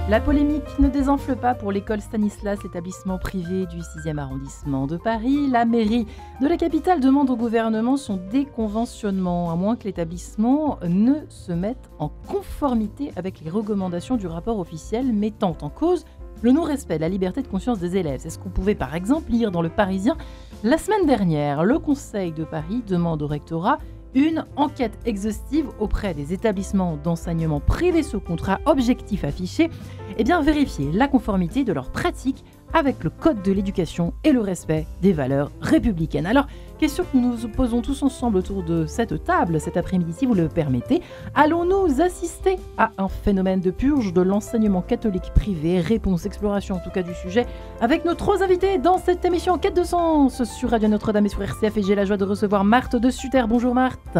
La polémique ne désenfle pas pour l'école Stanislas, établissement privé du 6e arrondissement de Paris. La mairie de la capitale demande au gouvernement son déconventionnement, à moins que l'établissement ne se mette en conformité avec les recommandations du rapport officiel mettant en cause le non-respect de la liberté de conscience des élèves. C'est ce qu'on pouvait par exemple lire dans Le Parisien la semaine dernière. Le Conseil de Paris demande au rectorat une enquête exhaustive auprès des établissements d'enseignement privés sous contrat objectif affiché et bien vérifier la conformité de leurs pratiques avec le code de l'éducation et le respect des valeurs républicaines. Alors, question que nous nous posons tous ensemble autour de cette table cet après-midi, si vous le permettez. Allons-nous assister à un phénomène de purge de l'enseignement catholique privé? Réponse, exploration en tout cas du sujet avec nos 3 invités dans cette émission Quête de sens sur Radio Notre-Dame et sur RCF. Et j'ai la joie de recevoir Marthe de Sutter. Bonjour Marthe.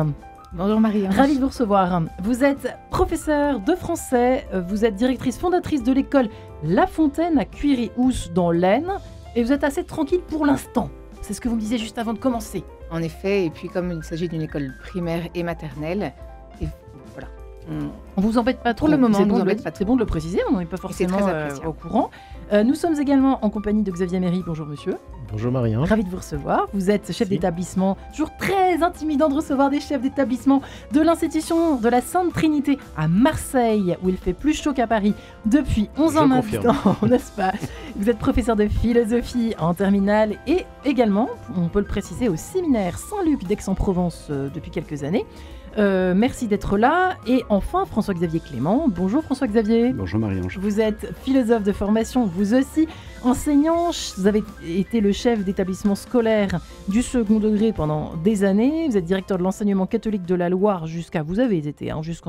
Bonjour Marie. Ravie de vous recevoir. Vous êtes professeure de français, vous êtes directrice fondatrice de l'école La Fontaine à Cuiry-Housse dans l'Aisne et vous êtes assez tranquille pour l'instant. C'est ce que vous me disiez juste avant de commencer. En effet, et puis comme il s'agit d'une école primaire et maternelle, et voilà. On vous embête pas trop. Pour le moment, c'est bon de le préciser, on n'en est pas forcément au courant. Nous sommes également en compagnie de Xavier Méry. Bonjour monsieur. Bonjour Marie. Ravi de vous recevoir. Vous êtes chef d'établissement, toujours très intimidant de recevoir des chefs d'établissement de l'institution de la Sainte Trinité à Marseille, où il fait plus chaud qu'à Paris depuis 11 ans maintenant, n'est-ce pas? Vous êtes professeur de philosophie en terminale et également, on peut le préciser, au séminaire Saint-Luc d'Aix-en-Provence depuis quelques années. Merci d'être là. Et enfin, François-Xavier Clément. Bonjour François-Xavier. Bonjour Marie-Ange. Vous êtes philosophe de formation, vous aussi enseignant. Vous avez été le chef d'établissement scolaire du second degré pendant des années. Vous êtes directeur de l'enseignement catholique de la Loire jusqu'en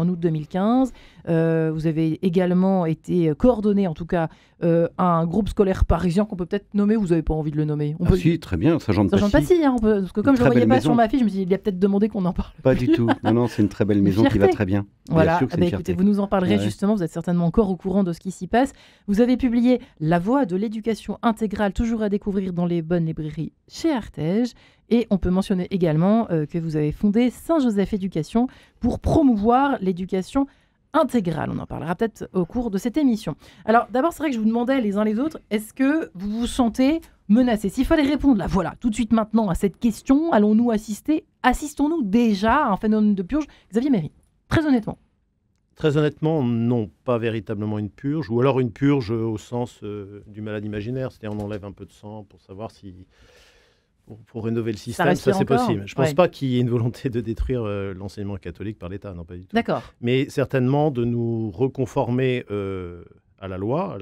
août 2015. Vous avez également été coordonné, en tout cas, un groupe scolaire parisien qu'on peut peut-être nommer. Vous n'avez pas envie de le nommer? Si, très bien, Saint-Jean de Passy. Parce que comme je ne le voyais pas sur ma fiche, je me suis dit, il a peut-être demandé qu'on en parle. Pas du tout. Non, c'est une très belle maison qui va très bien. Voilà, bien sûr que écoutez, vous nous en parlerez justement, vous êtes certainement encore au courant de ce qui s'y passe. Vous avez publié La Voie de l'éducation intégrale, toujours à découvrir dans les bonnes librairies chez Artege. Et on peut mentionner également que vous avez fondé Saint-Joseph Éducation pour promouvoir l'éducation intégrale. On en parlera peut-être au cours de cette émission. Alors d'abord, c'est vrai que je vous demandais les uns les autres, est-ce que vous vous sentez menacés? S'il fallait répondre là, voilà, tout de suite maintenant à cette question, assistons-nous déjà à un phénomène de purge? Xavier Méry, très honnêtement. Très honnêtement, non, pas véritablement une purge, ou alors une purge au sens du malade imaginaire, c'est-à-dire on enlève un peu de sang pour savoir si... Pour rénover le système, ça c'est possible. Je ne pense pas qu'il y ait une volonté de détruire l'enseignement catholique par l'État, non pas du tout. D'accord. Mais certainement de nous reconformer à la loi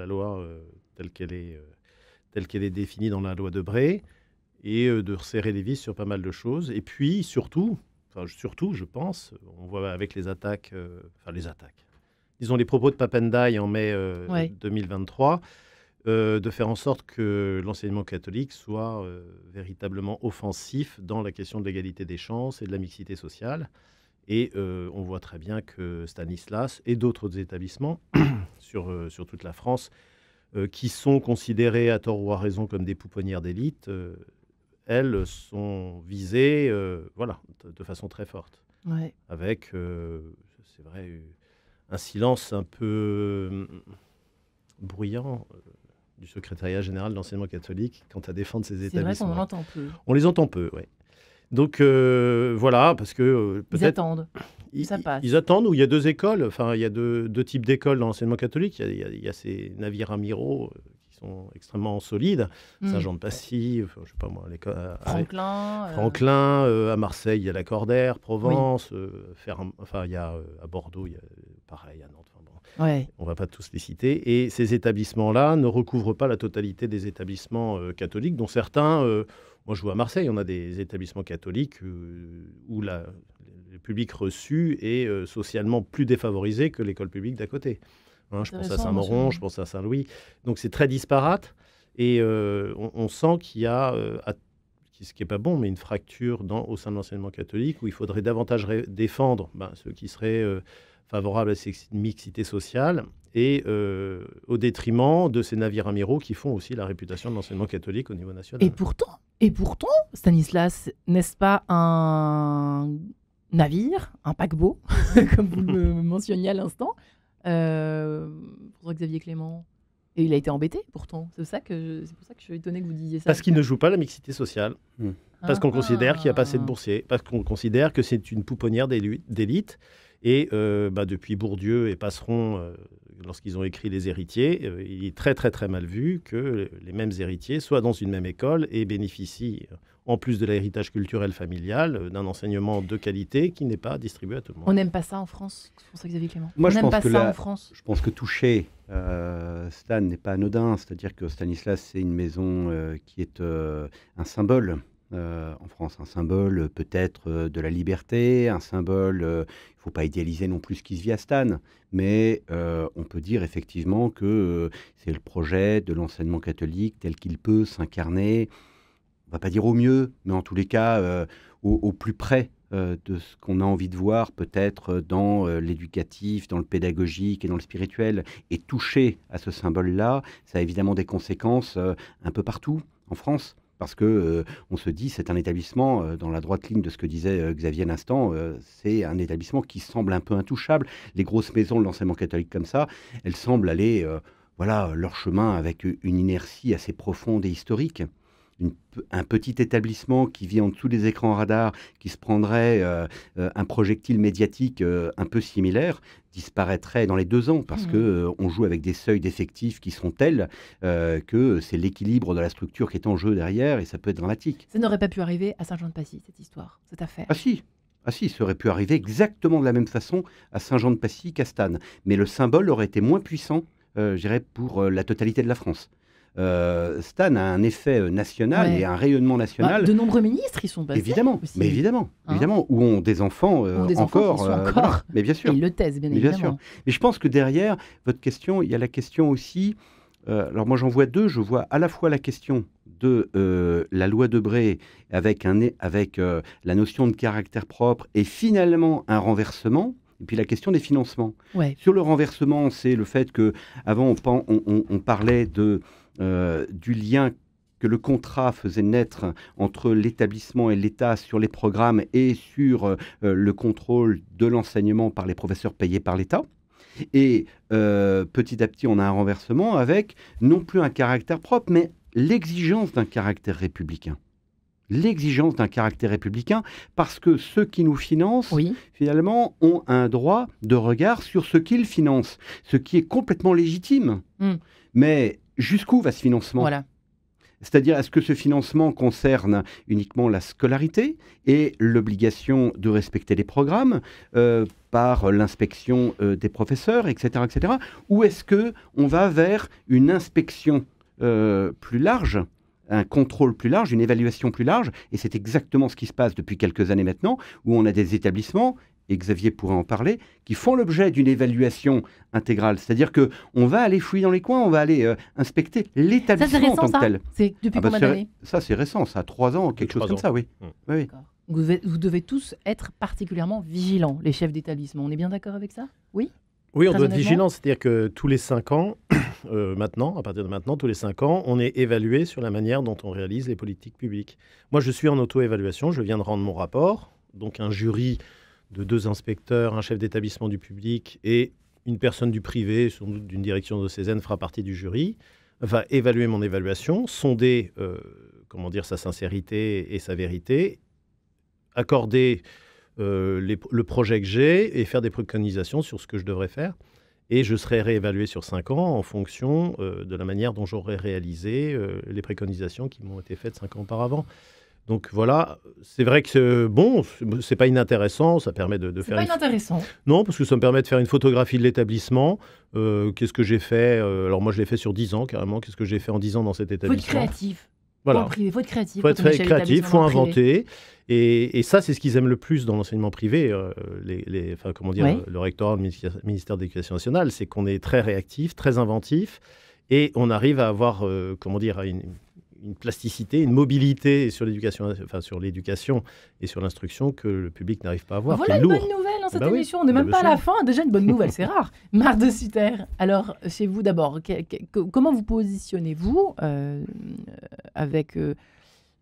telle qu'elle est définie dans la loi de Bray, et de resserrer les vis sur pas mal de choses. Et puis surtout, je pense, on voit avec les attaques, disons les propos de Papendaï en mai 2023, de faire en sorte que l'enseignement catholique soit véritablement offensif dans la question de l'égalité des chances et de la mixité sociale. Et on voit très bien que Stanislas et d'autres établissements sur toute la France, qui sont considérés à tort ou à raison comme des pouponnières d'élite, elles sont visées de façon très forte. Ouais. Avec, c'est vrai, un silence un peu bruyant du secrétariat général de l'enseignement catholique quant à défendre ces établissements. C'est vrai qu'on en entend peu. On les entend peu, oui. Donc voilà, parce que peut-être... Ils attendent, ça passe. Ils attendent, ou il y a 2 écoles, enfin il y a deux types d'écoles dans l'enseignement catholique. Il y a ces navires amiraux qui sont extrêmement solides, Saint-Jean de Passy, je sais pas moi, Franklin, à Marseille, il y a la Cordère, Provence, il y a à Bordeaux, il y a pareil, à Nantes. Ouais. On ne va pas tous les citer. Et ces établissements-là ne recouvrent pas la totalité des établissements catholiques, dont certains... moi, je vois à Marseille, on a des établissements catholiques où le public reçu est socialement plus défavorisé que l'école publique d'à côté. Je pense à Saint-Mauron, je pense à Saint-Louis. Donc, c'est très disparate. Et on sent qu'il y a, ce qui n'est pas bon, mais une fracture au sein de l'enseignement catholique où il faudrait davantage défendre ceux qui seraient... favorable à cette mixité sociale et au détriment de ces navires amiraux qui font aussi la réputation de l'enseignement catholique au niveau national. Et pourtant, Stanislas, n'est-ce pas un navire, un paquebot, comme vous le mentionniez à l'instant, pour Xavier Clément. Et il a été embêté, pourtant. C'est pour ça que je suis étonnée que vous disiez ça. Parce qu'il ne joue pas la mixité sociale. Parce qu'on considère qu'il n'y a pas assez de boursiers. Parce qu'on considère que c'est une pouponnière d'élite. Et depuis Bourdieu et Passeron, lorsqu'ils ont écrit Les Héritiers, il est très très très mal vu que les mêmes héritiers soient dans une même école et bénéficient, en plus de l'héritage culturel familial, d'un enseignement de qualité qui n'est pas distribué à tout le monde. On n'aime pas ça en France, François Xavier Clément. Moi, on n'aime pas ça en France. Je pense que toucher Stan n'est pas anodin. C'est-à-dire que Stanislas, c'est une maison qui est un symbole. En France, un symbole peut-être de la liberté, un symbole, il ne faut pas idéaliser non plus ce qui se vit à Stan, mais on peut dire effectivement que c'est le projet de l'enseignement catholique tel qu'il peut s'incarner, on ne va pas dire au mieux, mais en tous les cas au plus près de ce qu'on a envie de voir peut-être dans l'éducatif, dans le pédagogique et dans le spirituel. Et toucher à ce symbole-là, ça a évidemment des conséquences un peu partout en France. Parce que on se dit, c'est un établissement, dans la droite ligne de ce que disait Xavier à l'instant, c'est un établissement qui semble un peu intouchable. Les grosses maisons de l'enseignement catholique comme ça, elles semblent aller leur chemin avec une inertie assez profonde et historique. Un petit établissement qui vit en dessous des écrans radars, qui se prendrait un projectile médiatique un peu similaire, disparaîtrait dans les 2 ans parce qu'on joue avec des seuils d'effectifs qui sont tels que c'est l'équilibre de la structure qui est en jeu derrière et ça peut être dramatique. Ça n'aurait pas pu arriver à Saint-Jean-de-Passy, cette histoire, cette affaire. Ah si, ça aurait pu arriver exactement de la même façon à Saint-Jean-de-Passy qu'à Stan. Mais le symbole aurait été moins puissant, je dirais, pour la totalité de la France. Stan a un effet national et un rayonnement national. De nombreux ministres, ils sont passés. Évidemment, aussi. Mais évidemment, où ont des enfants encore. Voilà. Mais bien sûr. Ils le taisent, bien évidemment. Bien sûr. Mais je pense que derrière votre question, il y a la question aussi. Alors moi, j'en vois 2. Je vois à la fois la question de la loi Debré avec la notion de caractère propre et finalement un renversement. Et puis la question des financements. Ouais. Sur le renversement, c'est le fait qu'avant, on parlait du lien que le contrat faisait naître entre l'établissement et l'État sur les programmes et sur le contrôle de l'enseignement par les professeurs payés par l'État. Et petit à petit, on a un renversement avec non plus un caractère propre, mais l'exigence d'un caractère républicain. L'exigence d'un caractère républicain, parce que ceux qui nous financent, finalement, ont un droit de regard sur ce qu'ils financent, ce qui est complètement légitime. Mais jusqu'où va ce financement ? C'est-à-dire, est-ce que ce financement concerne uniquement la scolarité et l'obligation de respecter les programmes par l'inspection des professeurs, etc., etc. Ou est-ce qu'on va vers une inspection plus large, un contrôle plus large, une évaluation plus large, et c'est exactement ce qui se passe depuis quelques années maintenant, où on a des établissements, et Xavier pourrait en parler, qui font l'objet d'une évaluation intégrale. C'est-à-dire qu'on va aller fouiller dans les coins, on va aller inspecter l'établissement en tant que tel. C'est depuis combien d'années ? Ça, c'est récent, ça a 3 ans, quelque chose comme ça, oui. Oui. Vous devez tous être particulièrement vigilants, les chefs d'établissement. On est bien d'accord avec ça ? Oui ? Oui, on doit être vigilant, c'est-à-dire que tous les 5 ans, à partir de maintenant, tous les 5 ans, on est évalué sur la manière dont on réalise les politiques publiques. Moi, je suis en auto-évaluation, je viens de rendre mon rapport, donc un jury de 2 inspecteurs, un chef d'établissement du public et une personne du privé, sans doute d'une direction de Cézanne, fera partie du jury, va évaluer mon évaluation, sonder sa sincérité et sa vérité, accorder le projet que j'ai et faire des préconisations sur ce que je devrais faire. Et je serai réévalué sur 5 ans en fonction de la manière dont j'aurai réalisé les préconisations qui m'ont été faites 5 ans auparavant. Donc voilà, c'est vrai que c'est pas inintéressant, ça permet de faire... C'est pas inintéressant. Non, parce que ça me permet de faire une photographie de l'établissement. Qu'est-ce que j'ai fait alors moi je l'ai fait sur 10 ans carrément. Qu'est-ce que j'ai fait en 10 ans dans cet établissement ? Faut être créatif. Voilà. Faut être créatif. Faut être créatif, faut inventer. Et ça, c'est ce qu'ils aiment le plus dans l'enseignement privé, le rectorat, le ministère de l'Éducation nationale, c'est qu'on est très réactif, très inventif, et on arrive à avoir, une plasticité, une mobilité sur l'éducation et sur l'instruction que le public n'arrive pas à avoir. Voilà une bonne nouvelle dans cette émission. On n'est même pas à la fin. Déjà une bonne nouvelle, c'est rare. Marc de Sutter. Alors, chez vous d'abord, comment vous positionnez-vous avec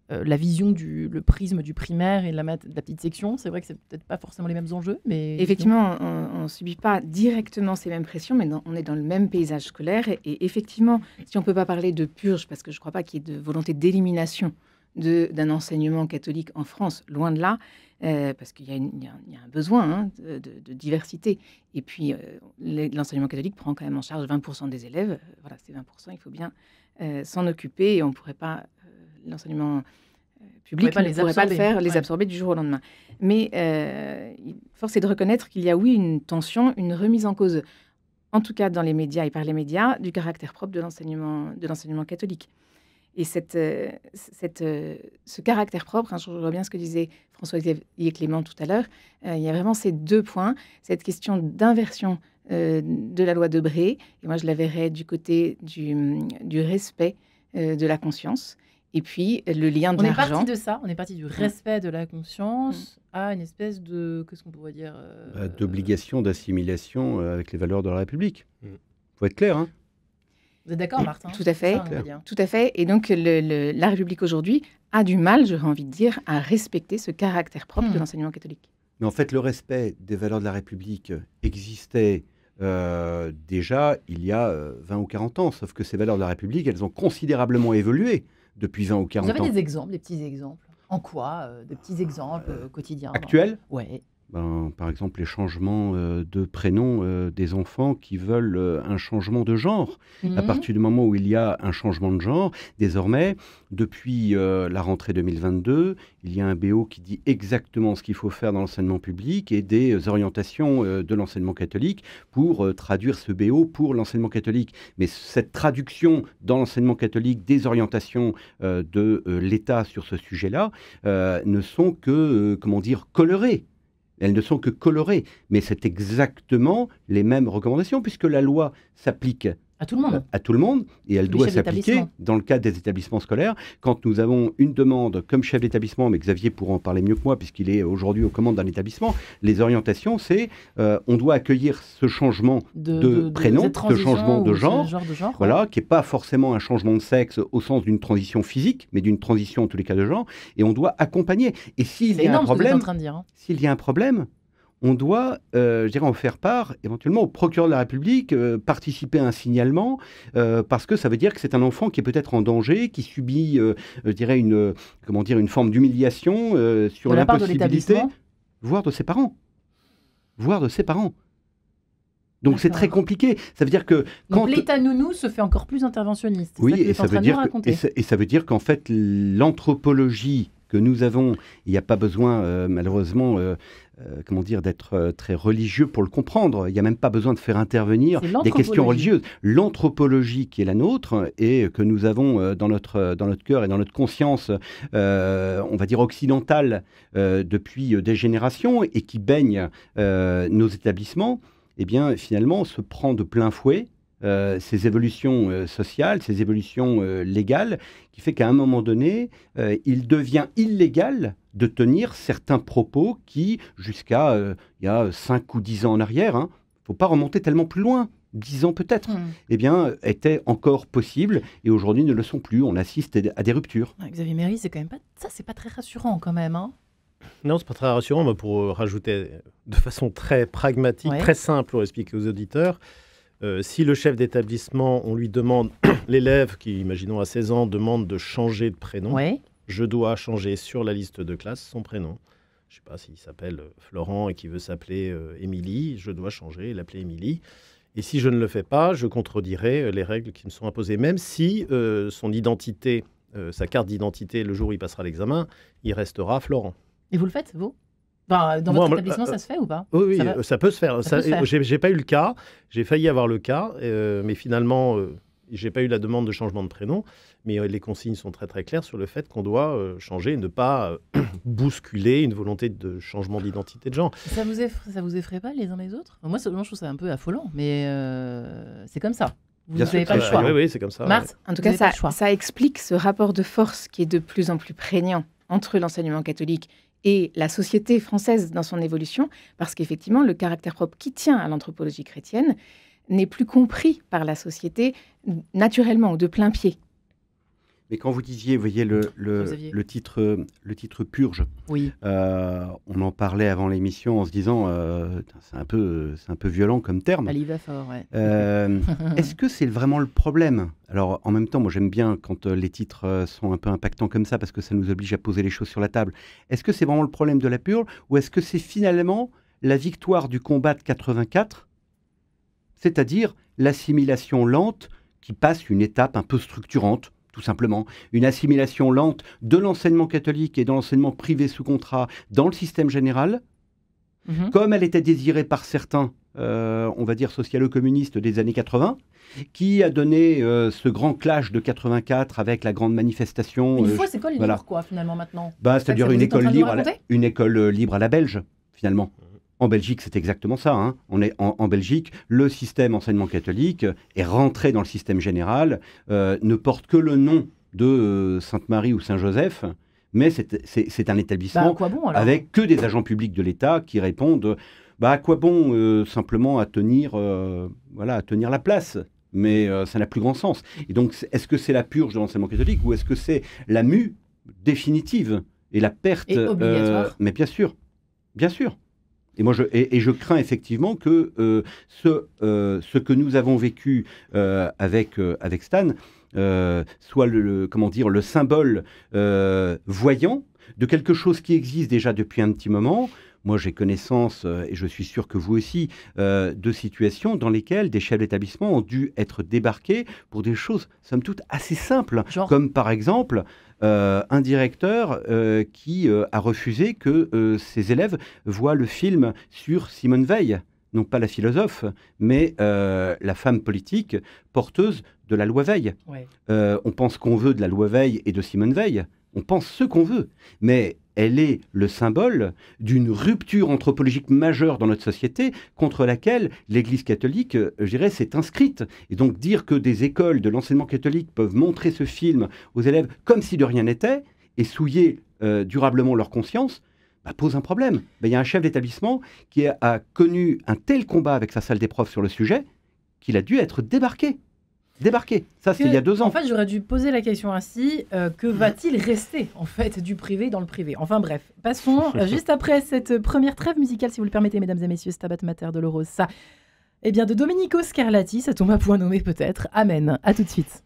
la vision le prisme du primaire et de la petite section. C'est vrai que c'est peut-être pas forcément les mêmes enjeux, mais effectivement, on ne subit pas directement ces mêmes pressions, mais on est dans le même paysage scolaire. Et effectivement, si on ne peut pas parler de purge, parce que je ne crois pas qu'il y ait de volonté d'élimination d'un enseignement catholique en France, loin de là, parce qu'il y a un besoin de diversité. Et puis, l'enseignement catholique prend quand même en charge 20% des élèves. Voilà, ces 20%, il faut bien s'en occuper, et on ne pourrait pas... l'enseignement public ne pourrait pas le faire, les absorber du jour au lendemain. Mais force est de reconnaître qu'il y a, oui, une tension, une remise en cause, en tout cas dans les médias et par les médias, du caractère propre de l'enseignement catholique. Et ce caractère propre, je vois bien ce que disait François-Xavier Clément tout à l'heure, il y a vraiment ces deux points, cette question d'inversion de la loi de Bré, et moi je la verrais du côté du respect de la conscience, et puis le lien de l'argent. On est parti de ça, on est parti du respect de la conscience à une espèce de, qu'est-ce qu'on pourrait dire d'obligation d'assimilation avec les valeurs de la République. Faut être clair, hein. Vous êtes d'accord, Martin? Tout à fait, tout à fait. Et donc la République aujourd'hui a du mal, j'aurais envie de dire, à respecter ce caractère propre de l'enseignement catholique. Mais en fait, le respect des valeurs de la République existait déjà il y a 20 ou 40 ans, sauf que ces valeurs de la République, elles ont considérablement évolué depuis 20 ou 40 ans. Vous avez des exemples, des petits exemples? En quoi? Des petits exemples quotidiens? Actuels? Ouais. Par exemple, les changements de prénom des enfants qui veulent un changement de genre. À partir du moment où il y a un changement de genre, désormais, depuis la rentrée 2022, il y a un BO qui dit exactement ce qu'il faut faire dans l'enseignement public et des orientations de l'enseignement catholique pour traduire ce BO pour l'enseignement catholique. Mais cette traduction dans l'enseignement catholique des orientations de l'État sur ce sujet-là ne sont que, colorées. Elles ne sont que colorées, mais c'est exactement les mêmes recommandations, puisque la loi s'applique à tout le monde. À tout le monde, et elle doit s'appliquer dans le cadre des établissements scolaires. Quand nous avons une demande comme chef d'établissement, mais Xavier pourra en parler mieux que moi, puisqu'il est aujourd'hui aux commandes d'un établissement, les orientations, c'est on doit accueillir ce changement de prénom, ce changement de genre, voilà, qui n'est pas forcément un changement de sexe au sens d'une transition physique, mais d'une transition en tous les cas de genre, et on doit accompagner. Et s'il y a un problème, s'il y a un problème, on doit, en faire part éventuellement au procureur de la République, participer à un signalement, parce que ça veut dire que c'est un enfant qui est peut-être en danger, qui subit, une forme d'humiliation sur l'impossibilité, voire de ses parents. Donc c'est très compliqué. Ça veut dire que donc l'État nounou se fait encore plus interventionniste. Oui, et ça veut dire qu'en fait l'anthropologie que nous avons, il n'y a pas besoin malheureusement d'être très religieux pour le comprendre. Il n'y a même pas besoin de faire intervenir des questions religieuses. L'anthropologie qui est la nôtre et que nous avons dans notre cœur et dans notre conscience, on va dire occidentale, depuis des générations et qui baigne nos établissements, eh bien finalement se prend de plein fouet ces évolutions sociales, ces évolutions légales, qui fait qu'à un moment donné, il devient illégal de tenir certains propos qui, jusqu'à il y a 5 ou 10 ans en arrière, il ne faut pas remonter tellement plus loin, 10 ans peut-être, étaient encore possibles et aujourd'hui ne le sont plus. On assiste à des ruptures. Xavier Méry, c'est quand même pas... Ça, c'est pas très rassurant quand même, hein. Non, c'est pas très rassurant, mais pour rajouter de façon très pragmatique, très simple pour expliquer aux auditeurs, si le chef d'établissement, on lui demande, l'élève qui, imaginons à 16 ans, demande de changer de prénom, je dois changer sur la liste de classe son prénom. Je ne sais pas s'il s'appelle Florent et qu'il veut s'appeler Émilie, je dois changer et l'appeler Émilie. Et si je ne le fais pas, je contredirai les règles qui me sont imposées, même si son identité, sa carte d'identité, le jour où il passera l'examen, il restera Florent. Et vous le faites, vous ? Dans votre établissement, ça se fait ou pas ? Oui, ça peut se faire. J'ai pas eu le cas. J'ai failli avoir le cas, mais finalement, j'ai pas eu la demande de changement de prénom. Mais les consignes sont très très claires sur le fait qu'on doit changer et ne pas bousculer une volonté de changement d'identité de genre. Ça vous effraie pas les uns les autres ? Moi, je trouve ça un peu affolant, mais c'est comme ça. Vous n'avez pas le choix. Oui, c'est comme ça. Marthe, en tout cas, ça explique ce rapport de force qui est de plus en plus prégnant entre l'enseignement catholique et la société française dans son évolution, parce qu'effectivement, le caractère propre qui tient à l'anthropologie chrétienne n'est plus compris par la société naturellement ou de plein pied. Mais quand vous disiez, vous voyez, Xavier. le titre Purge, Oui. on en parlait avant l'émission en se disant c'est un peu violent comme terme. Elle y va fort, ouais. Est-ce que c'est vraiment le problème? Alors, en même temps, moi j'aime bien quand les titres sont un peu impactants comme ça parce que ça nous oblige à poser les choses sur la table. Est-ce que c'est vraiment le problème de la purge ou est-ce que c'est finalement la victoire du combat de 84, c'est-à-dire l'assimilation lente qui passe une étape un peu structurante, tout simplement, une assimilation lente de l'enseignement catholique et de l'enseignement privé sous contrat dans le système général, comme elle était désirée par certains, on va dire socialo-communistes des années 80, qui a donné ce grand clash de 84 avec la grande manifestation. Une fausse école libre, quoi, finalement, maintenant. C'est-à-dire une école libre à la belge, finalement. En Belgique, c'est exactement ça. Hein. On est en Belgique, le système enseignement catholique est rentré dans le système général, ne porte que le nom de Sainte-Marie ou Saint-Joseph, mais c'est un établissement avec que des agents publics de l'État qui répondent à quoi bon simplement à tenir la place, mais ça n'a plus grand sens. Et donc, est-ce que c'est la purge de l'enseignement catholique ou est-ce que c'est la mue définitive et la perte obligatoire. Mais bien sûr. Et moi, je crains effectivement que ce que nous avons vécu avec Stan soit le symbole voyant de quelque chose qui existe déjà depuis un petit moment. Moi, j'ai connaissance, et je suis sûr que vous aussi, de situations dans lesquelles des chefs d'établissement ont dû être débarqués pour des choses, somme toute, assez simples. Comme par exemple, un directeur qui a refusé que ses élèves voient le film sur Simone Veil. Non pas la philosophe, mais la femme politique porteuse de la loi Veil. Ouais. On pense qu'on veut de la loi Veil et de Simone Veil. On pense ce qu'on veut. Mais elle est le symbole d'une rupture anthropologique majeure dans notre société contre laquelle l'Église catholique, je dirais, s'est inscrite. Et donc dire que des écoles de l'enseignement catholique peuvent montrer ce film aux élèves comme si de rien n'était et souiller durablement leur conscience, pose un problème. Il y a un chef d'établissement qui a connu un tel combat avec sa salle des profs sur le sujet qu'il a dû être débarqué. Ça, c'était il y a 2 ans. En fait, j'aurais dû poser la question ainsi, que va-t-il rester, en fait, du privé dans le privé? Enfin bref, passons, juste après cette première trêve musicale, si vous le permettez, mesdames et messieurs, Stabat Mater de Rosa, de Domenico Scarlatti, ça tombe à point nommé peut-être. Amen. À tout de suite.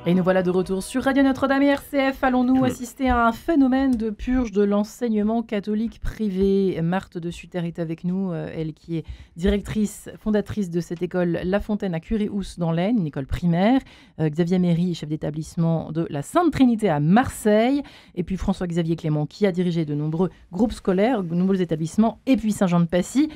Et nous voilà de retour sur Radio Notre-Dame et RCF. Allons-nous assister à un phénomène de purge de l'enseignement catholique privé? Marthe de Sutter est avec nous, elle qui est directrice, fondatrice de cette école La Fontaine à Curie-Housse dans l'Aisne, une école primaire. Xavier Méry, chef d'établissement de la Sainte Trinité à Marseille. Et puis François-Xavier Clément qui a dirigé de nombreux groupes scolaires, de nombreux établissements. Et puis Saint-Jean-de-Passy.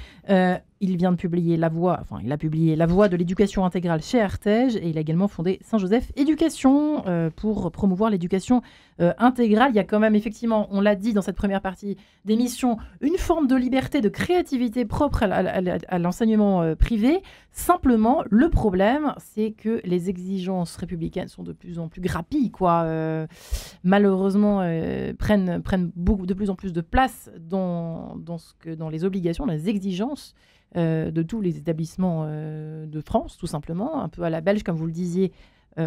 il vient de publier il a publié La Voie de l'éducation intégrale chez Artege et il a également fondé Saint-Joseph Éducation pour promouvoir l'éducation intégrale. Il y a quand même effectivement, on l'a dit dans cette première partie d'émission, une forme de liberté, de créativité propre à l'enseignement privé. Simplement, le problème, c'est que les exigences républicaines sont de plus en plus grappilles, quoi. Malheureusement, prennent de plus en plus de place dans les obligations, dans les exigences de tous les établissements de France, tout simplement, un peu à la belge, comme vous le disiez,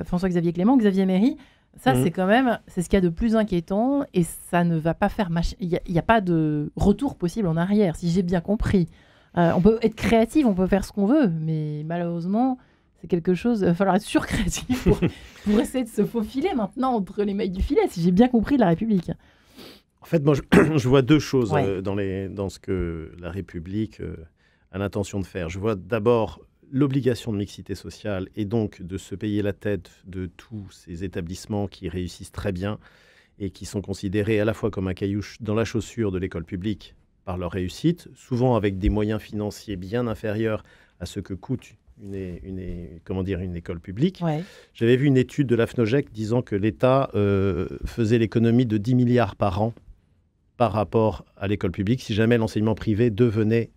François-Xavier Clément, Xavier Méry. Ça, c'est quand même, c'est ce qu'il y a de plus inquiétant et ça ne va pas faire... Il n'y a pas de retour possible en arrière, si j'ai bien compris. On peut être créatif, on peut faire ce qu'on veut, mais malheureusement, c'est quelque chose... Il va falloir être surcréatif pour essayer de se faufiler maintenant entre les mailles du filet, si j'ai bien compris de la République. En fait, moi, je vois deux choses dans ce que la République a l'intention de faire. Je vois d'abord l'obligation de mixité sociale et donc de se payer la tête de tous ces établissements qui réussissent très bien et qui sont considérés à la fois comme un caillou dans la chaussure de l'école publique par leur réussite, souvent avec des moyens financiers bien inférieurs à ce que coûte une école publique. Ouais. J'avais vu une étude de l'AFNOGEC disant que l'État faisait l'économie de 10 milliards par an par rapport à l'école publique. Si jamais l'enseignement privé devenait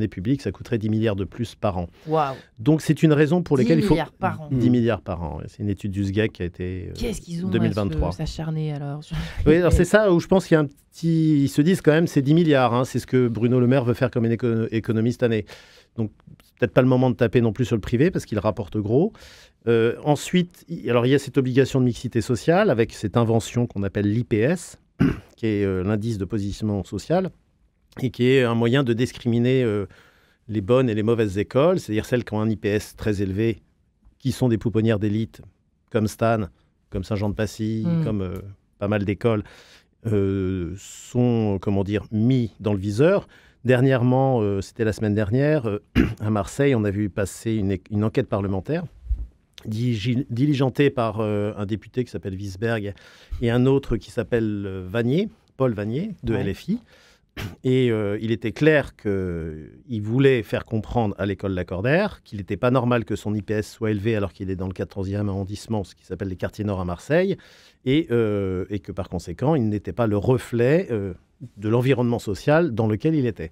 public, ça coûterait 10 milliards de plus par an. Wow. Donc c'est une raison pour laquelle il faut... 10 milliards par an. 10 milliards par an. C'est une étude du SGEC qui a été Qu'est-ce qu'ils ont 2023. à s'acharner alors Oui, alors c'est ça où je pense qu'il y a un petit... Ils se disent quand même c'est 10 milliards. Hein. C'est ce que Bruno Le Maire veut faire comme économie cette année. Donc c'est peut-être pas le moment de taper non plus sur le privé parce qu'il rapporte gros. Ensuite, alors il y a cette obligation de mixité sociale avec cette invention qu'on appelle l'IPS, qui est l'indice de positionnement social, et qui est un moyen de discriminer les bonnes et les mauvaises écoles, c'est-à-dire celles qui ont un IPS très élevé, qui sont des pouponnières d'élite, comme Stan, comme Saint-Jean-de-Passy, comme pas mal d'écoles, sont, mis dans le viseur. Dernièrement, c'était la semaine dernière, à Marseille, on a vu passer une enquête parlementaire diligentée par un député qui s'appelle Wiesberg et un autre qui s'appelle Paul Vanier, de LFI. Et il était clair qu'il voulait faire comprendre à l'école Lacordaire qu'il n'était pas normal que son IPS soit élevé alors qu'il est dans le 14e arrondissement, ce qui s'appelle les quartiers nord à Marseille, et que par conséquent, il n'était pas le reflet de l'environnement social dans lequel il était.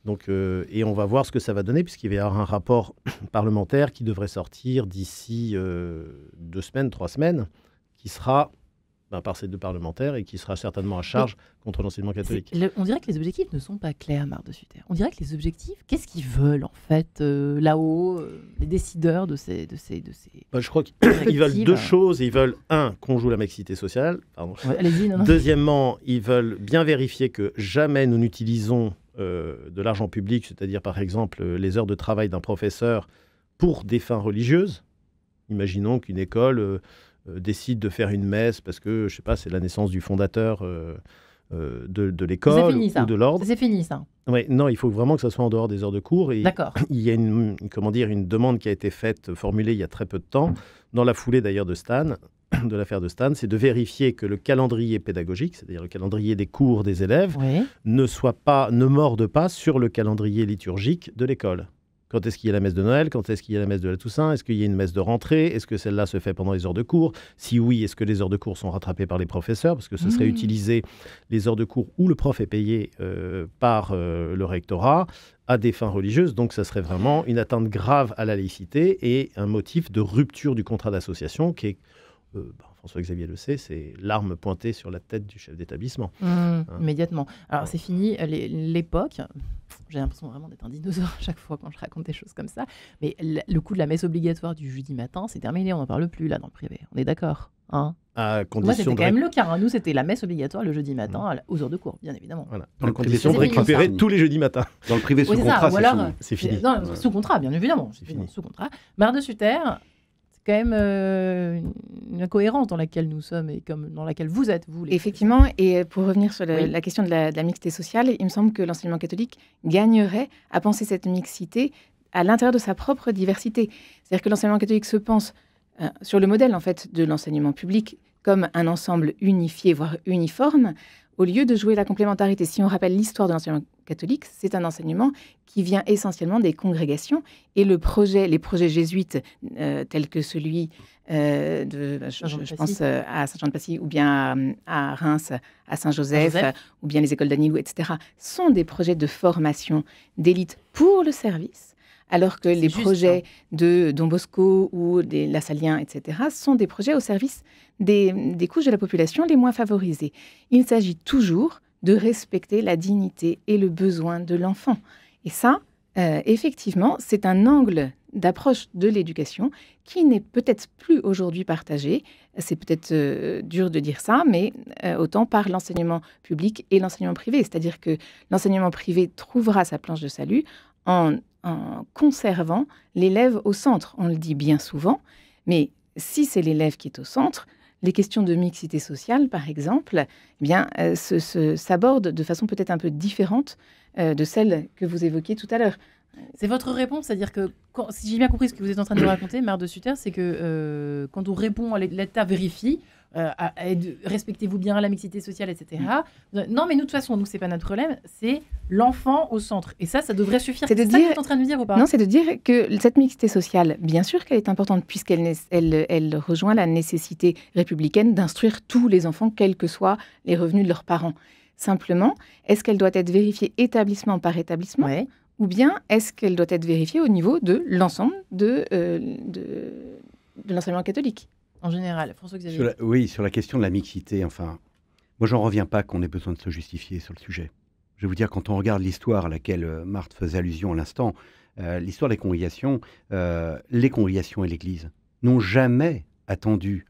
Donc, et on va voir ce que ça va donner, puisqu'il va y avoir un rapport parlementaire qui devrait sortir d'ici 2 semaines, 3 semaines, qui sera par ces 2 parlementaires et qui sera certainement à charge contre l'enseignement catholique. On dirait que les objectifs ne sont pas clairs, Marc de Sutter. On dirait que les objectifs, qu'est-ce qu'ils veulent en fait là-haut, les décideurs de ces je crois qu'ils veulent 2 choses. Ils veulent, qu'on joue la mixité sociale. Pardon. Ouais, allez-y, non. Deuxièmement, ils veulent bien vérifier que jamais nous n'utilisons de l'argent public, c'est-à-dire par exemple les heures de travail d'un professeur pour des fins religieuses. Imaginons qu'une école décide de faire une messe parce que, je sais pas, c'est la naissance du fondateur de l'école ou de l'ordre. C'est fini ça. Ouais, non, il faut vraiment que ça soit en dehors des heures de cours. Et d'accord. Il y a une demande qui a été formulée il y a très peu de temps, dans la foulée d'ailleurs de l'affaire de Stan, c'est de vérifier que le calendrier pédagogique, c'est-à-dire le calendrier des cours des élèves, ne morde pas sur le calendrier liturgique de l'école. Quand est-ce qu'il y a la messe de Noël? Quand est-ce qu'il y a la messe de la Toussaint? Est-ce qu'il y a une messe de rentrée? Est-ce que celle-là se fait pendant les heures de cours? Si oui, est-ce que les heures de cours sont rattrapées par les professeurs? Parce que ce serait utiliser les heures de cours où le prof est payé par le rectorat à des fins religieuses. Donc, ça serait vraiment une atteinte grave à la laïcité et un motif de rupture du contrat d'association qui est... François-Xavier le sait, c'est l'arme pointée sur la tête du chef d'établissement. Immédiatement. Alors, c'est fini l'époque. J'ai l'impression vraiment d'être un dinosaure à chaque fois quand je raconte des choses comme ça. Mais le coup de la messe obligatoire du jeudi matin, c'est terminé. On n'en parle plus, là, dans le privé. On est d'accord, hein? Moi, c'était quand même le cas. Nous, c'était la messe obligatoire le jeudi matin aux heures de cours, bien évidemment. Voilà. Dans la condition de récupérer tous les jeudis matins. Dans le privé sous contrat, c'est fini. Non, sous contrat, bien évidemment. C'est fini. Sous contrat. Marc de Sutter, quand même une incohérence dans laquelle nous sommes et dans laquelle vous êtes, vous. Effectivement, et pour revenir sur la question de la mixité sociale, il me semble que l'enseignement catholique gagnerait à penser cette mixité à l'intérieur de sa propre diversité. C'est-à-dire que l'enseignement catholique se pense sur le modèle en fait de l'enseignement public comme un ensemble unifié, voire uniforme, au lieu de jouer la complémentarité. Si on rappelle l'histoire de l'enseignement catholique, c'est un enseignement qui vient essentiellement des congrégations. Et les projets jésuites, tels que celui je pense à Saint-Jean-de-Passy, ou bien à Reims, à Saint-Joseph, ou bien les écoles d'Annilou, etc., sont des projets de formation d'élite pour le service, alors que les projets de Don Bosco ou des Lassaliens, etc., sont des projets au service des couches de la population les moins favorisées. Il s'agit toujours de respecter la dignité et le besoin de l'enfant. Et ça, effectivement, c'est un angle d'approche de l'éducation qui n'est peut-être plus aujourd'hui partagé. C'est peut-être dur de dire ça, mais autant par l'enseignement public et l'enseignement privé. C'est-à-dire que l'enseignement privé trouvera sa planche de salut en conservant l'élève au centre. On le dit bien souvent, mais si c'est l'élève qui est au centre, les questions de mixité sociale, par exemple, s'abordent de façon peut-être un peu différente de celle que vous évoquiez tout à l'heure. C'est votre réponse, c'est-à-dire que, si j'ai bien compris ce que vous êtes en train de nous raconter, Mère de Sutter, c'est que quand on répond, l'État vérifie, respectez-vous bien la mixité sociale, etc. Non, mais nous, de toute façon, c'est pas notre problème, c'est l'enfant au centre. Et ça devrait suffire. C'est ça que vous êtes en train de nous dire ou pas ? Non, c'est de dire que cette mixité sociale, bien sûr qu'elle est importante, puisqu'elle rejoint la nécessité républicaine d'instruire tous les enfants, quels que soient les revenus de leurs parents. Simplement, est-ce qu'elle doit être vérifiée établissement par établissement ? Ou bien est-ce qu'elle doit être vérifiée au niveau de l'ensemble de l'enseignement catholique ? En général, François-Xavier. Oui, sur la question de la mixité, enfin, moi j'en reviens pas qu'on ait besoin de se justifier sur le sujet. Je vais vous dire, quand on regarde l'histoire à laquelle Marthe faisait allusion à l'instant, l'histoire des congrégations, les congrégations et l'Église n'ont jamais attendu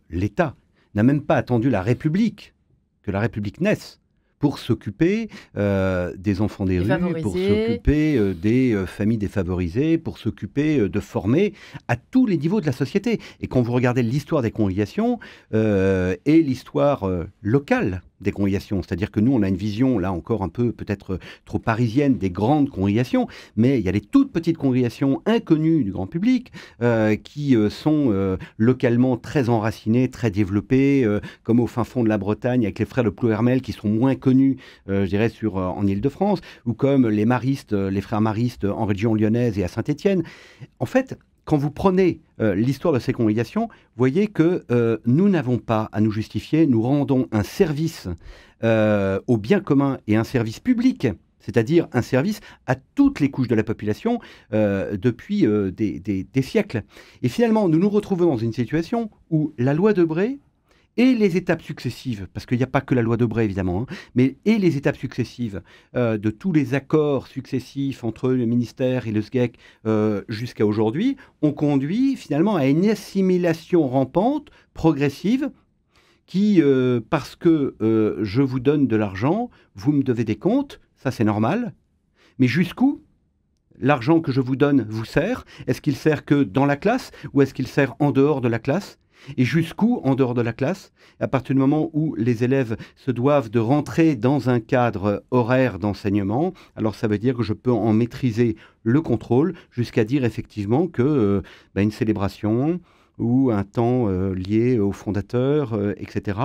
l'État, n'a même pas attendu la République, que la République naisse, pour s'occuper des enfants des rues, pour s'occuper des familles défavorisées, pour s'occuper de former à tous les niveaux de la société. Et quand vous regardez l'histoire des congrégations et l'histoire locale des congrégations, c'est-à-dire que nous, on a une vision, là encore un peu peut-être trop parisienne, des grandes congrégations, mais il y a les toutes petites congrégations inconnues du grand public qui sont localement très enracinées, très développées, comme au fin fond de la Bretagne, avec les frères de Ploërmel qui sont moins connus, je dirais, en Île-de-France, ou comme les maristes, les frères maristes en région lyonnaise et à Saint-Étienne. En fait, quand vous prenez l'histoire de ces congrégations, vous voyez que nous n'avons pas à nous justifier, nous rendons un service au bien commun et un service public, c'est-à-dire un service à toutes les couches de la population depuis des siècles. Et finalement, nous nous retrouvons dans une situation où la loi Debré et les étapes successives, parce qu'il n'y a pas que la loi Debré évidemment, mais et les étapes successives de tous les accords successifs entre le ministère et le SGEC jusqu'à aujourd'hui, ont conduit finalement à une assimilation rampante, progressive, qui, parce que je vous donne de l'argent, vous me devez des comptes, ça c'est normal, mais jusqu'où l'argent que je vous donne vous sert ? Est-ce qu'il sert que dans la classe ou est-ce qu'il sert en dehors de la classe ? Et jusqu'où, en dehors de la classe, à partir du moment où les élèves se doivent de rentrer dans un cadre horaire d'enseignement, alors ça veut dire que je peux en maîtriser le contrôle jusqu'à dire effectivement que une célébration ou un temps lié au fondateur, etc.,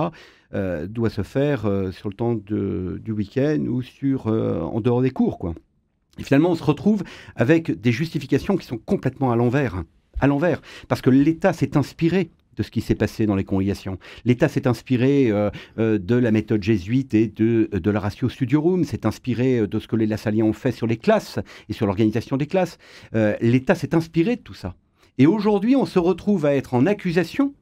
doit se faire sur le temps du week-end ou en dehors des cours, quoi. Et finalement, on se retrouve avec des justifications qui sont complètement à l'envers, parce que l'État s'est inspiré de ce qui s'est passé dans les congrégations. L'État s'est inspiré de la méthode jésuite et de la ratio studiorum, s'est inspiré de ce que les Lassaliens ont fait sur les classes et sur l'organisation des classes. L'État s'est inspiré de tout ça. Et aujourd'hui, on se retrouve à être en accusation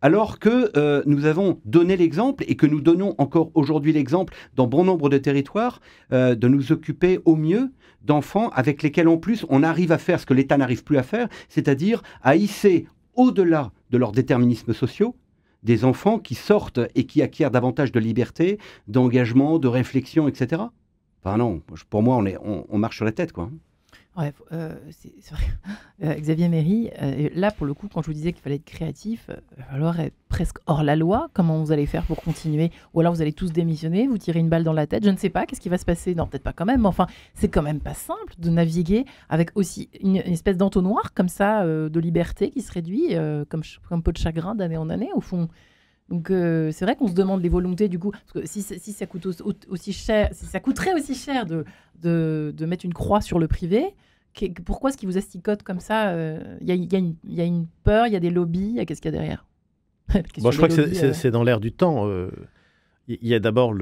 alors que nous avons donné l'exemple et que nous donnons encore aujourd'hui l'exemple dans bon nombre de territoires de nous occuper au mieux d'enfants avec lesquels en plus on arrive à faire ce que l'État n'arrive plus à faire, c'est-à-dire à hisser au-delà de leurs déterminismes sociaux, des enfants qui sortent et qui acquièrent davantage de liberté, d'engagement, de réflexion, etc. Enfin non, pour moi, on marche sur la tête, quoi. Ouais, c'est vrai. Xavier Méry, là, pour le coup, quand je vous disais qu'il fallait être créatif, il va falloir être presque hors la loi. Comment vous allez faire pour continuer ? Ou alors vous allez tous démissionner, vous tirez une balle dans la tête, je ne sais pas, qu'est-ce qui va se passer ? Non, peut-être pas quand même, mais enfin, c'est quand même pas simple de naviguer avec aussi une espèce d'entonnoir comme ça, de liberté qui se réduit, comme peau de chagrin d'année en année, au fond. Donc c'est vrai qu'on se demande les volontés du coup, parce que si ça coûte aussi cher, si ça coûterait aussi cher de mettre une croix sur le privé, pourquoi est-ce qu'ils vous asticotent comme ça? Il y a une peur, il y a des lobbies, qu'est-ce qu'il y a derrière? Bon, je crois que c'est dans l'air du temps. Il y a d'abord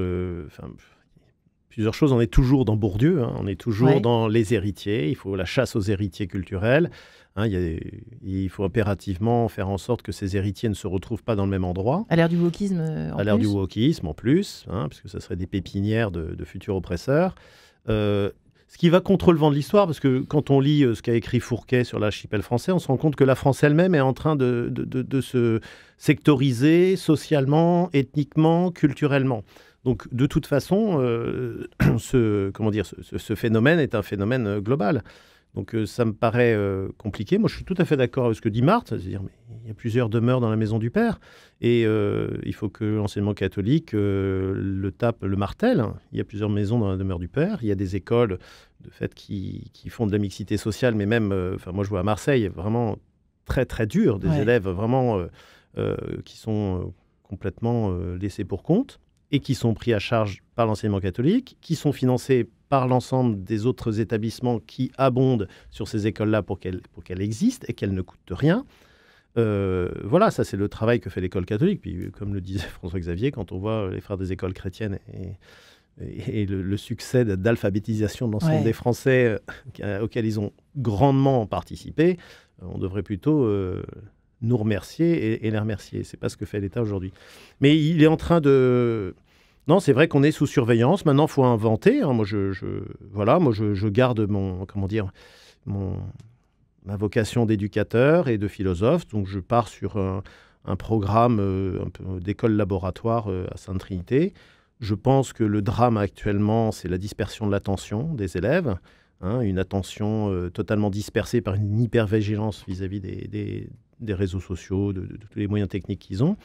plusieurs choses. On est toujours dans Bourdieu, hein. On est toujours dans les héritiers. Il faut la chasse aux héritiers culturels. Hein, il faut impérativement faire en sorte que ces héritiers ne se retrouvent pas dans le même endroit. À l'ère du wokisme à l'ère du wokisme en plus, hein, puisque ça serait des pépinières de futurs oppresseurs. Ce qui va contre le vent de l'histoire, parce que quand on lit ce qu'a écrit Fourquet sur l'archipel français, on se rend compte que la France elle-même est en train de se sectoriser socialement, ethniquement, culturellement. Donc, de toute façon, ce phénomène est un phénomène global. Donc, ça me paraît compliqué. Moi, je suis tout à fait d'accord avec ce que dit Marthe, c'est-à-dire il y a plusieurs demeures dans la maison du Père, et il faut que l'enseignement catholique le tape, le martèle. Il y a plusieurs maisons dans la demeure du Père. Il y a des écoles, de fait, qui font de la mixité sociale, mais même, moi, je vois à Marseille, vraiment très, très dur, des élèves vraiment qui sont complètement laissés pour compte, et qui sont pris à charge par l'enseignement catholique, qui sont financés par l'ensemble des autres établissements qui abondent sur ces écoles-là pour qu'elles existent et qu'elles ne coûtent rien. Voilà, ça c'est le travail que fait l'école catholique. Puis comme le disait François-Xavier, quand on voit les frères des écoles chrétiennes et le succès d'alphabétisation de l'ensemble des Français auquel ils ont grandement participé, on devrait plutôt nous remercier et les remercier. C'est pas ce que fait l'État aujourd'hui. Mais il est en train de... Non, c'est vrai qu'on est sous surveillance. Maintenant, il faut inventer. Hein. Moi, je garde ma vocation d'éducateur et de philosophe. Donc, je pars sur un programme un peu d'école laboratoire à Sainte-Trinité. Je pense que le drame actuellement, c'est la dispersion de l'attention des élèves. Hein, une attention totalement dispersée par une hypervigilance vis-à-vis des réseaux sociaux, de tous les moyens techniques qu'ils ont,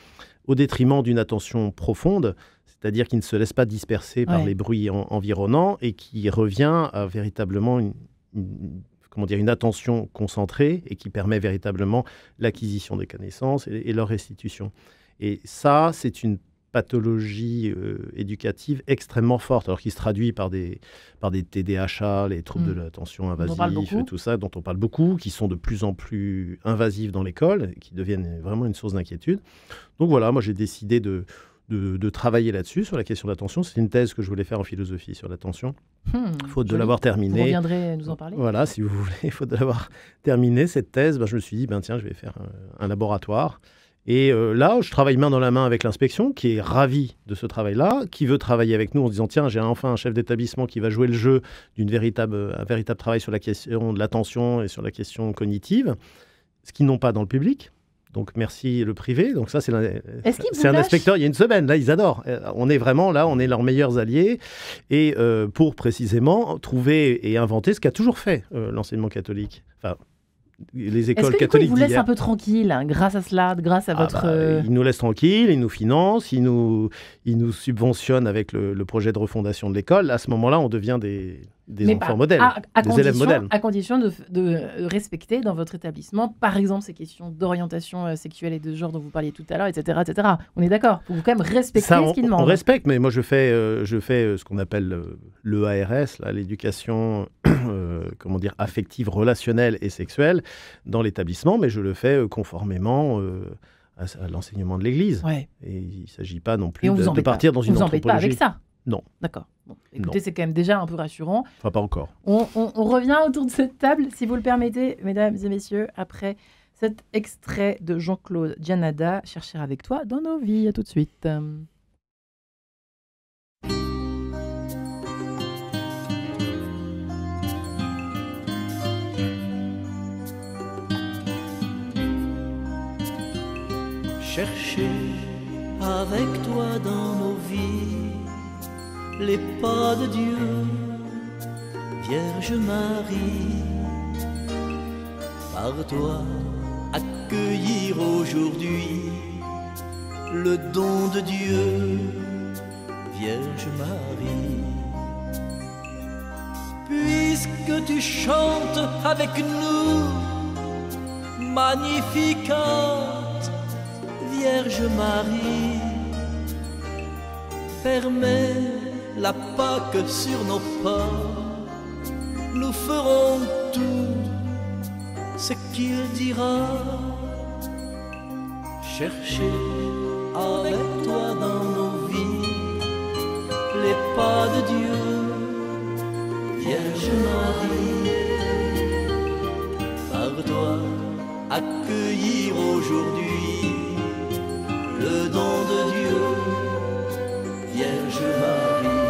au détriment d'une attention profonde, c'est-à-dire qui ne se laisse pas disperser par les bruits environnants et qui revient à véritablement une attention concentrée et qui permet véritablement l'acquisition des connaissances et leur restitution. Et ça, c'est une pathologie éducative extrêmement forte, alors qui se traduit par des TDAH, les troubles de l'attention invasifs, tout ça, dont on parle beaucoup, qui sont de plus en plus invasifs dans l'école, qui deviennent vraiment une source d'inquiétude. Donc voilà, moi j'ai décidé de travailler là-dessus, sur la question de l'attention. C'est une thèse que je voulais faire en philosophie sur l'attention. Faute de l'avoir terminée. Vous reviendrez nous en parler. Voilà, si vous voulez, faute de l'avoir terminée, cette thèse, je me suis dit, tiens, je vais faire un laboratoire. Et là, je travaille main dans la main avec l'inspection, qui est ravie de ce travail-là, qui veut travailler avec nous en disant, tiens, j'ai enfin un chef d'établissement qui va jouer le jeu un véritable travail sur la question de l'attention et sur la question cognitive, ce qu'ils n'ont pas dans le public. Donc, merci le privé. Donc, ça, c'est un inspecteur. Il y a une semaine, là, ils adorent. On est vraiment là, on est leurs meilleurs alliés. Et pour précisément trouver et inventer ce qu'a toujours fait l'enseignement catholique. Enfin, les écoles catholiques. Ils vous laissent un peu tranquille, hein, grâce à cela, grâce à votre. Ils nous laissent tranquilles, ils nous financent, ils nous subventionnent avec le projet de refondation de l'école. À ce moment-là, on devient des enfants modèles, des élèves modèles. À condition de respecter dans votre établissement, par exemple, ces questions d'orientation sexuelle et de genre dont vous parliez tout à l'heure, etc., etc. On est d'accord. Il faut quand même respecter ce qu'ils demandent. On respecte, mais moi, je fais ce qu'on appelle l'EARS, l'éducation affective, relationnelle et sexuelle dans l'établissement, mais je le fais conformément à l'enseignement de l'Église. Ouais. Et il ne s'agit pas non plus de partir dans une anthropologie. On vous embête pas avec ça? Non. D'accord. Bon, écoutez, c'est quand même déjà un peu rassurant. Enfin, pas encore. On revient autour de cette table, si vous le permettez, mesdames et messieurs, après cet extrait de Jean-Claude Gianada, Chercher avec toi dans nos vies. À tout de suite. Chercher avec toi dans nos vies les pas de Dieu, Vierge Marie, par toi accueillir aujourd'hui le don de Dieu, Vierge Marie. Puisque tu chantes avec nous, Magnificat, Vierge Marie, fermer la Pâque sur nos pas. Nous ferons tout ce qu'il dira. Chercher avec toi dans nos vies les pas de Dieu, Vierge Marie. Par toi accueillir aujourd'hui le don de Dieu, Vierge Marie.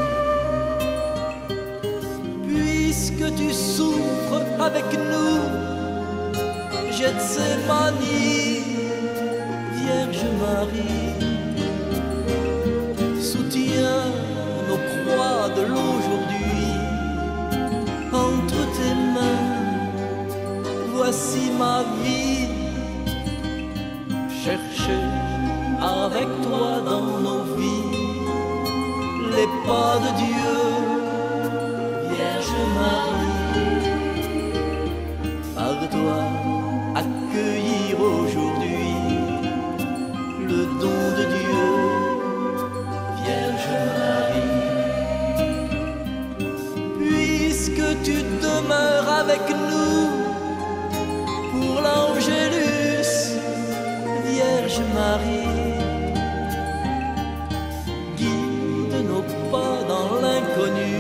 Puisque tu souffres avec nous, Gethsémani, Vierge Marie, soutiens nos croix de l'aujourd'hui entre tes mains. Voici ma vie, chercher avec toi dans nos vies les pas de Dieu, Vierge Marie. Par toi accueillir aujourd'hui le don de Dieu, Vierge Marie. Puisque tu demeures avec nous pour l'Angélus, Vierge Marie, guide nos pas dans l'inconnu,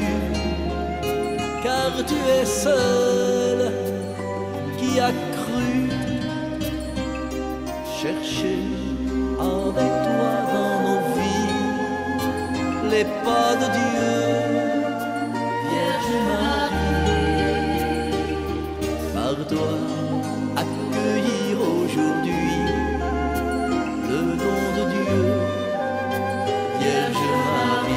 car tu es seule qui a cru. Chercher avec toi dans nos vies les pas de Dieu, Vierge Marie. Par toi accueillir aujourd'hui le don de Dieu, Vierge Marie.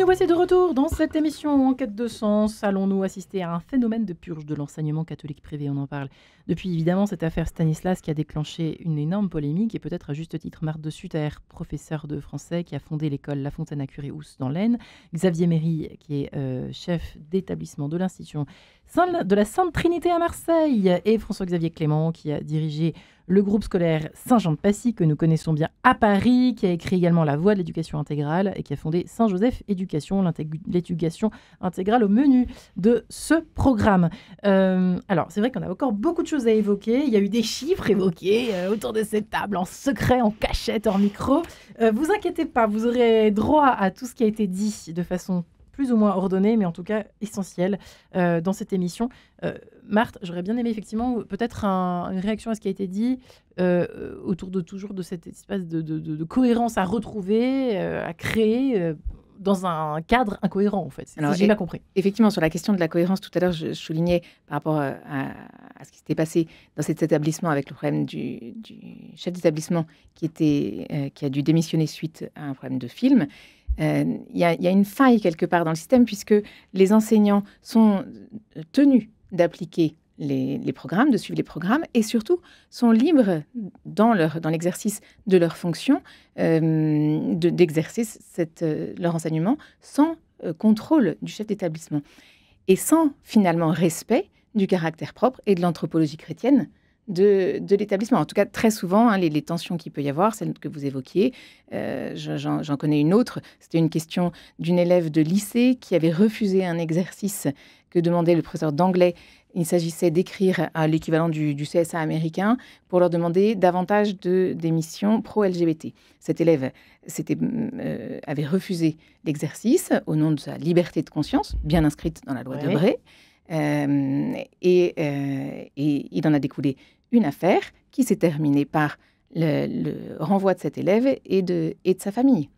Voici de retour dans cette émission En quête de sens. Allons-nous assister à un phénomène de purge de l'enseignement catholique privé? On en parle depuis évidemment cette affaire Stanislas qui a déclenché une énorme polémique et peut-être à juste titre Marthe de Sutter, professeur de français qui a fondé l'école La Fontaine à Curéous dans l'Aisne, Xavier Méry qui est chef d'établissement de l'institution de la Sainte Trinité à Marseille et François-Xavier Clément qui a dirigé le groupe scolaire Saint-Jean-de-Passy, que nous connaissons bien à Paris, qui a écrit également La Voie de l'éducation intégrale et qui a fondé Saint-Joseph Éducation, l'éducation intégrale au menu de ce programme. Alors, c'est vrai qu'on a encore beaucoup de choses à évoquer. Il y a eu des chiffres évoqués autour de cette table, en secret, en cachette, hors micro. Vous inquiétez pas, vous aurez droit à tout ce qui a été dit de façon plus ou moins ordonnée, mais en tout cas essentielle dans cette émission. Marthe, j'aurais bien aimé effectivement peut-être une réaction à ce qui a été dit autour de toujours de cette espèce de cohérence à retrouver, à créer dans un cadre incohérent en fait. Alors, j'ai bien compris. Effectivement, sur la question de la cohérence, tout à l'heure, je soulignais par rapport à ce qui s'était passé dans cet établissement avec le problème du chef d'établissement qui a dû démissionner suite à un problème de film. Il y a une faille quelque part dans le système puisque les enseignants sont tenus d'appliquer les programmes, de suivre les programmes et surtout sont libres dans l'exercice de leur fonction d'exercer leur enseignement sans contrôle du chef d'établissement et sans finalement respect du caractère propre et de l'anthropologie chrétienne de l'établissement. En tout cas, très souvent, les tensions qu'il peut y avoir, celles que vous évoquiez, j'en connais une autre. C'était une question d'une élève de lycée qui avait refusé un exercice que demandait le professeur d'anglais. Il s'agissait d'écrire à l'équivalent du CSA américain pour leur demander davantage d'émissions pro-LGBT. Cette élève avait refusé l'exercice au nom de sa liberté de conscience, bien inscrite dans la loi de Bray. Et il en a découlé une affaire qui s'est terminée par le renvoi de cet élève et de sa famille.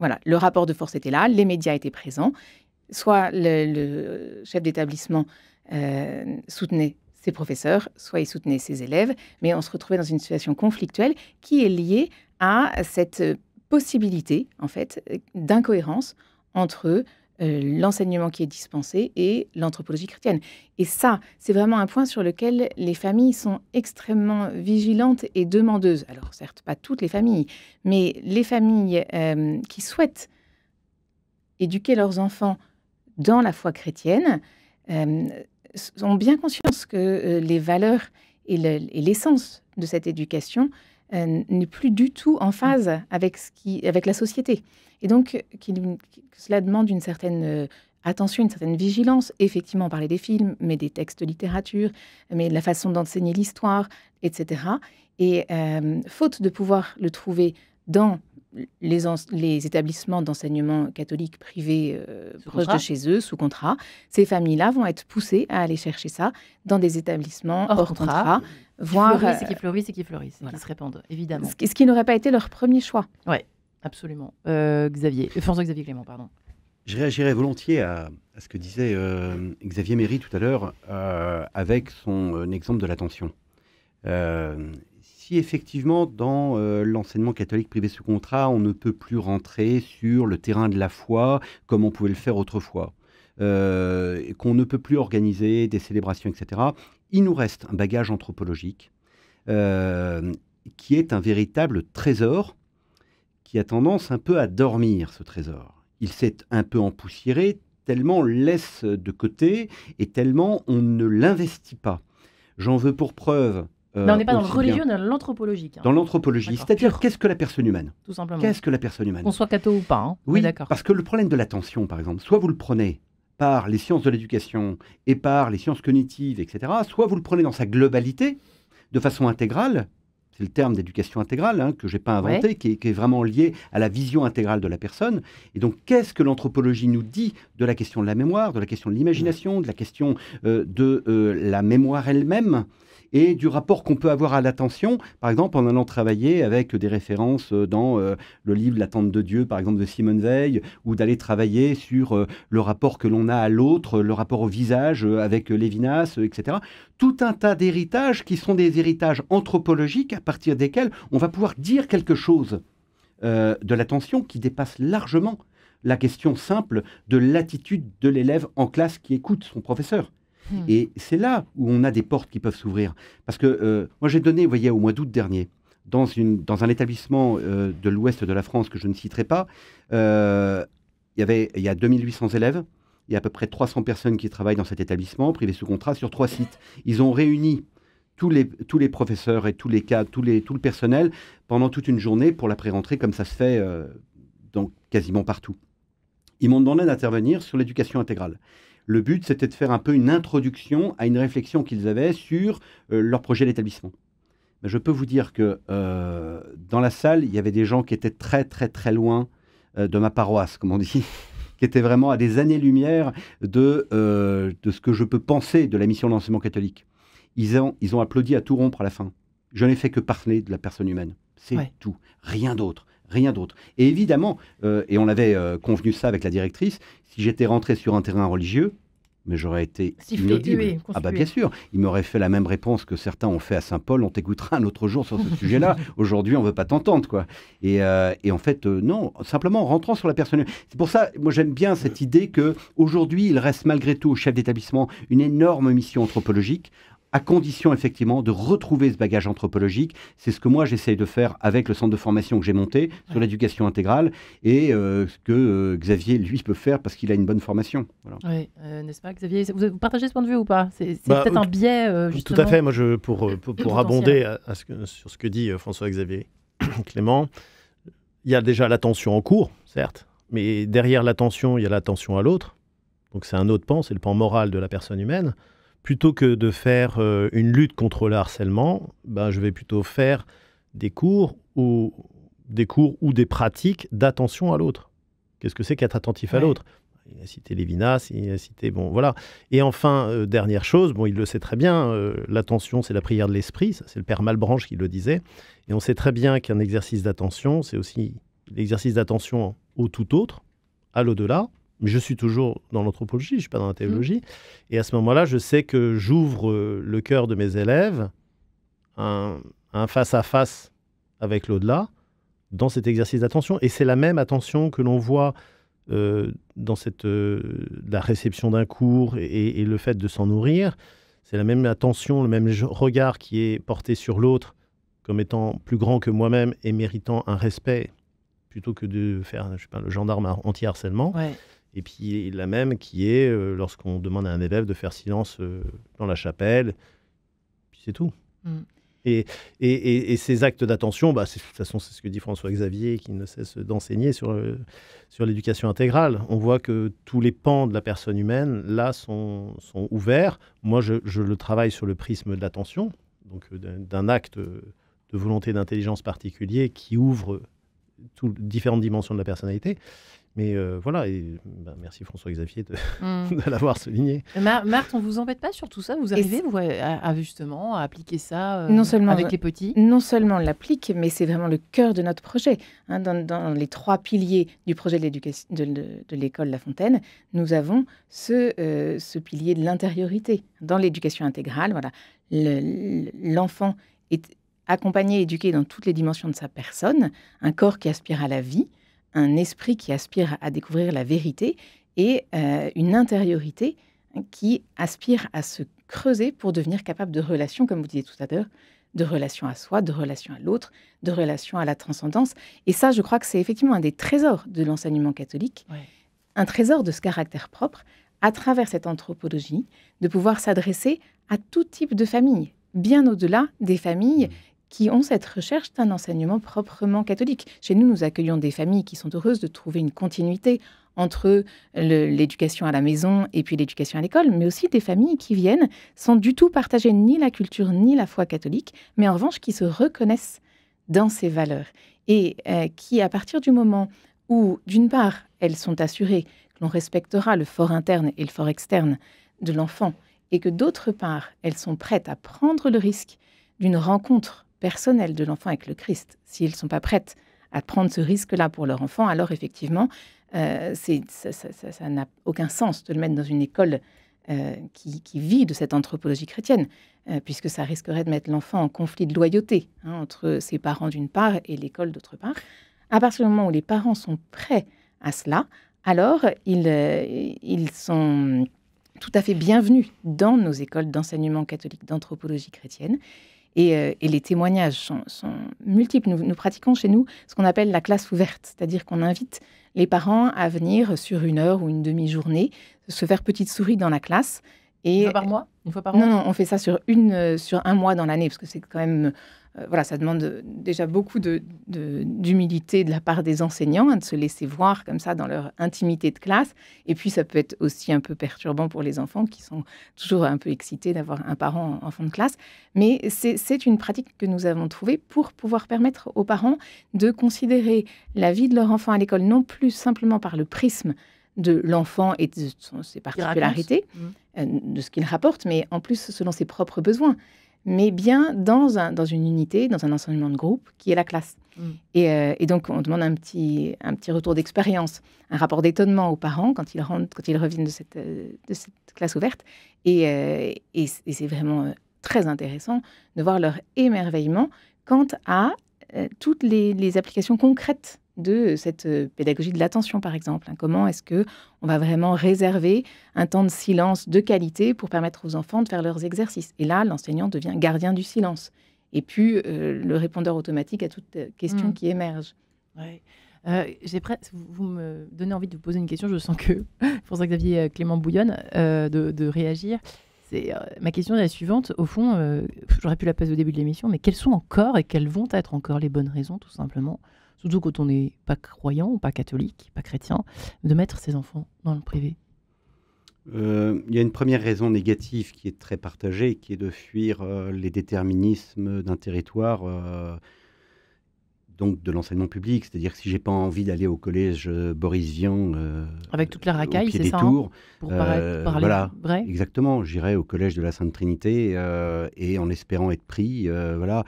Voilà, le rapport de force était là, les médias étaient présents, soit le chef d'établissement soutenait ses professeurs, soit il soutenait ses élèves, mais on se retrouvait dans une situation conflictuelle qui est liée à cette possibilité, en fait, d'incohérence entre l'enseignement qui est dispensé et l'anthropologie chrétienne. Et ça, c'est vraiment un point sur lequel les familles sont extrêmement vigilantes et demandeuses. Alors, certes, pas toutes les familles, mais les familles qui souhaitent éduquer leurs enfants dans la foi chrétienne ont bien conscience que les valeurs et l'essence de cette éducation n'est plus du tout en phase avec la société. Et donc, que cela demande une certaine attention, une certaine vigilance. Effectivement, on parlait des films, mais des textes de littérature, mais de la façon d'enseigner l'histoire, etc. Et faute de pouvoir le trouver dans les établissements d'enseignement catholique privés proches de chez eux, sous contrat, ces familles-là vont être poussées à aller chercher ça dans des établissements hors contrat, voire... Qui fleurissent, voilà. Qui se répandent, évidemment. Ce qui n'aurait pas été leur premier choix. Oui, absolument. François-Xavier Clément, pardon. Je réagirais volontiers à ce que disait Xavier Méry tout à l'heure avec son exemple de l'attention. Si effectivement, dans l'enseignement catholique privé sous contrat, on ne peut plus rentrer sur le terrain de la foi comme on pouvait le faire autrefois, qu'on ne peut plus organiser des célébrations, etc., il nous reste un bagage anthropologique qui est un véritable trésor qui a tendance un peu à dormir, ce trésor. Il s'est un peu empoussiéré, tellement on le laisse de côté et tellement on ne l'investit pas. J'en veux pour preuve... Mais on n'est pas dans le religieux, on est dans l'anthropologique. Dans l'anthropologie, c'est-à-dire qu'est-ce que la personne humaine ? Tout simplement. Qu'est-ce que la personne humaine ? Qu'on soit catho ou pas, hein. Oui, d'accord. Parce que le problème de l'attention, par exemple, soit vous le prenez par les sciences de l'éducation et par les sciences cognitives, etc., soit vous le prenez dans sa globalité, de façon intégrale, c'est le terme d'éducation intégrale que je n'ai pas inventé, ouais. qui est vraiment lié à la vision intégrale de la personne. Et donc, qu'est-ce que l'anthropologie nous dit de la question de la mémoire, de la question de l'imagination, de la question de la mémoire elle-même et du rapport qu'on peut avoir à l'attention, par exemple en allant travailler avec des références dans le livre L'attente de Dieu, par exemple de Simone Veil, ou d'aller travailler sur le rapport que l'on a à l'autre, le rapport au visage avec Lévinas, etc. Tout un tas d'héritages qui sont des héritages anthropologiques à partir desquels on va pouvoir dire quelque chose de l'attention qui dépasse largement la question simple de l'attitude de l'élève en classe qui écoute son professeur. Et c'est là où on a des portes qui peuvent s'ouvrir. Parce que moi, j'ai donné, vous voyez, au mois d'août dernier, dans un établissement de l'ouest de la France que je ne citerai pas, il y a 2800 élèves, il y a à peu près 300 personnes qui travaillent dans cet établissement, privé sous contrat, sur 3 sites. Ils ont réuni tous les professeurs et tout le personnel pendant toute une journée pour la pré-rentrée, comme ça se fait donc quasiment partout. Ils m'ont demandé d'intervenir sur l'éducation intégrale. Le but, c'était de faire un peu une introduction à une réflexion qu'ils avaient sur leur projet d'établissement. Mais je peux vous dire que dans la salle, il y avait des gens qui étaient très, très, très loin de ma paroisse, comme on dit, qui étaient vraiment à des années-lumière de ce que je peux penser de la mission de l'enseignement catholique. Ils ont applaudi à tout rompre à la fin. Je n'ai fait que parler de la personne humaine. C'est tout. Rien d'autre. Rien d'autre. Et évidemment, et on avait convenu ça avec la directrice, si j'étais rentré sur un terrain religieux, mais j'aurais été inaudible. Ah bah bien sûr, il m'aurait fait la même réponse que certains ont fait à Saint-Paul, on t'écoutera un autre jour sur ce sujet-là. Aujourd'hui, on ne veut pas t'entendre, quoi. Et en fait, non, simplement en rentrant sur la personne. C'est pour ça, moi j'aime bien cette idée qu'aujourd'hui, il reste malgré tout au chef d'établissement une énorme mission anthropologique, à condition effectivement de retrouver ce bagage anthropologique. C'est ce que moi j'essaye de faire avec le centre de formation que j'ai monté sur l'éducation intégrale et ce que Xavier, lui, peut faire parce qu'il a une bonne formation. Voilà. Oui, n'est-ce pas Xavier, vous partagez ce point de vue ou pas? C'est peut-être un biais, justement. Tout à fait, moi pour abonder sur ce que dit François-Xavier Clément, il y a déjà l'attention en cours, certes, mais derrière l'attention, il y a l'attention à l'autre. Donc c'est un autre pan, c'est le pan moral de la personne humaine. Plutôt que de faire une lutte contre le harcèlement, je vais plutôt faire des cours ou des pratiques d'attention à l'autre. Qu'est-ce que c'est qu'être attentif à l'autre? Il a cité Lévinas, il a cité... Bon, voilà. Et enfin, dernière chose, il le sait très bien, l'attention, c'est la prière de l'esprit, ça, c'est le père Malebranche qui le disait. Et on sait très bien qu'un exercice d'attention, c'est aussi l'exercice d'attention au tout autre, à l'au-delà. Mais je suis toujours dans l'anthropologie, je ne suis pas dans la théologie. Et à ce moment-là, je sais que j'ouvre le cœur de mes élèves un face-à-face avec l'au-delà dans cet exercice d'attention. Et c'est la même attention que l'on voit dans la réception d'un cours et le fait de s'en nourrir, c'est la même attention, le même regard qui est porté sur l'autre comme étant plus grand que moi-même et méritant un respect, plutôt que de faire, je sais pas, le gendarme anti-harcèlement. Ouais. Et puis la même qui est lorsqu'on demande à un élève de faire silence dans la chapelle, puis c'est tout. Mm. Et ces actes d'attention, de toute façon, c'est ce que dit François-Xavier, qui ne cesse d'enseigner sur l'éducation intégrale. On voit que tous les pans de la personne humaine, là, sont ouverts. Moi, je le travaille sur le prisme de l'attention, donc d'un acte de volonté d'intelligence particulier qui ouvre différentes dimensions de la personnalité. Mais voilà, merci François-Xavier de l'avoir souligné. Marthe, on vous embête pas sur tout ça? Vous arrivez justement à appliquer ça non seulement, avec les petits? Non seulement on l'applique, mais c'est vraiment le cœur de notre projet. Dans les 3 piliers du projet de l'école La Fontaine, nous avons ce pilier de l'intériorité. Dans l'éducation intégrale, voilà, l'enfant est accompagné, éduqué dans toutes les dimensions de sa personne, un corps qui aspire à la vie, un esprit qui aspire à découvrir la vérité et une intériorité qui aspire à se creuser pour devenir capable de relations, comme vous disiez tout à l'heure, de relations à soi, de relations à l'autre, de relations à la transcendance. Et ça, je crois que c'est effectivement un des trésors de l'enseignement catholique, un trésor de ce caractère propre, à travers cette anthropologie, de pouvoir s'adresser à tout type de famille, bien au-delà des familles qui ont cette recherche d'un enseignement proprement catholique. Chez nous, nous accueillons des familles qui sont heureuses de trouver une continuité entre l'éducation à la maison et puis l'éducation à l'école, mais aussi des familles qui viennent sans du tout partager ni la culture ni la foi catholique, mais en revanche qui se reconnaissent dans ces valeurs et qui, à partir du moment où, d'une part, elles sont assurées que l'on respectera le fort interne et le fort externe de l'enfant, et que d'autre part, elles sont prêtes à prendre le risque d'une rencontre personnelle de l'enfant avec le Christ. Si elles ne sont pas prêtes à prendre ce risque-là pour leur enfant, alors effectivement, ça n'a aucun sens de le mettre dans une école qui vit de cette anthropologie chrétienne, puisque ça risquerait de mettre l'enfant en conflit de loyauté entre ses parents d'une part et l'école d'autre part. À partir du moment où les parents sont prêts à cela, alors ils sont tout à fait bienvenus dans nos écoles d'enseignement catholique d'anthropologie chrétienne. Et les témoignages sont multiples. Nous pratiquons chez nous ce qu'on appelle la classe ouverte, c'est-à-dire qu'on invite les parents à venir sur 1 heure ou une demi-journée, se faire petite souris dans la classe. Une fois par mois? Une fois par an? Non, on fait ça sur 1 mois dans l'année, parce que c'est quand même... ça demande déjà beaucoup d'humilité de la part des enseignants, de se laisser voir comme ça dans leur intimité de classe. Et puis, ça peut être aussi un peu perturbant pour les enfants qui sont toujours un peu excités d'avoir un parent en fond de classe. Mais c'est une pratique que nous avons trouvée pour pouvoir permettre aux parents de considérer la vie de leur enfant à l'école non plus simplement par le prisme de l'enfant et de ses particularités, de ce qu'il rapporte, mais en plus selon ses propres besoins, mais bien dans une unité, dans un enseignement de groupe qui est la classe. Et donc, on demande un petit retour d'expérience, un rapport d'étonnement aux parents quand ils reviennent de cette classe ouverte. Et c'est vraiment très intéressant de voir leur émerveillement quant à toutes les applications concrètes de cette pédagogie de l'attention, par exemple. Comment est-ce qu'on va vraiment réserver un temps de silence de qualité pour permettre aux enfants de faire leurs exercices? Et là, l'enseignant devient gardien du silence. Et puis, le répondeur automatique à toute question qui émerge. Ouais. Vous me donnez envie de vous poser une question. Je sens que François-Xavier Clément bouillonne de réagir. Ma question est la suivante. Au fond, j'aurais pu la poser au début de l'émission, mais quelles sont encore et quelles vont être encore les bonnes raisons, tout simplement, surtout quand on n'est pas croyant, pas catholique, pas chrétien, de mettre ses enfants dans le privé? Il y a une première raison négative qui est très partagée, qui est de fuir les déterminismes d'un territoire, donc de l'enseignement public. C'est-à-dire que si j'ai pas envie d'aller au collège Boris Vian, avec toute la racaille, au pied c'est des ça, tours, pour parler voilà, vrai. Exactement. J'irai au collège de la Sainte Trinité et en espérant être pris, voilà.